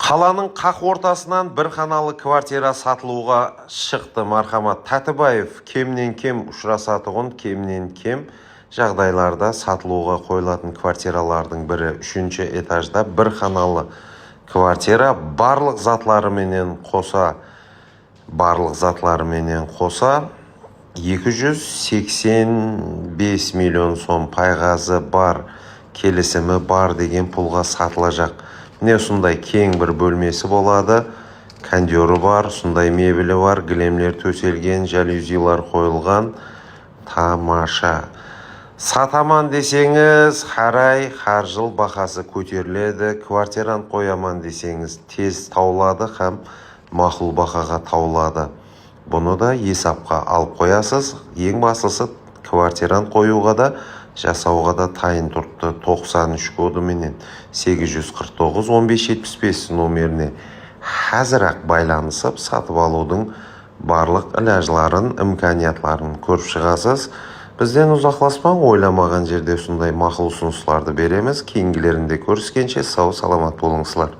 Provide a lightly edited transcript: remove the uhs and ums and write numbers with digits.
Қаланың қақ ортасынан бір қаналы квартира сатылуға шықты. Мархамат Тәтібаев кемнен кем ұшырасатығын, кемнен кем жағдайларда сатылуға қойылатын квартиралардың бірі 3-ші этажда бір қаналы квартира барлық затларыменен қоса 285 миллион сом пайғазы бар, келісімі бар деген пұлға сатылacak. Не сондай кең бір бөлмесі болады, кондері бар, сондай мебелі бар, гілемлер төселген, жалюзилар қойылған, тамаша. Сатаман десеңіз, қар жыл бақасы көтеріледі, квартираны қояман десеңіз, тез таулады һәм мақұл бақаға таулады. Бұны да есапқа алып қоясыз. Ең басысы квартираны қоюға да жасауға да тайын тұртты. 93 кодыменен 849-1575 номеріне қазір-ақ байланысып сатып алудың барлық іләжларын, имканиятларын көріп шығасыз. Бізден ұзақласпаң, ойламаған жерде сондай мақұл ұсыныстарды береміз. Кейінгілерінде көріскенше сау саламат болыңызлар.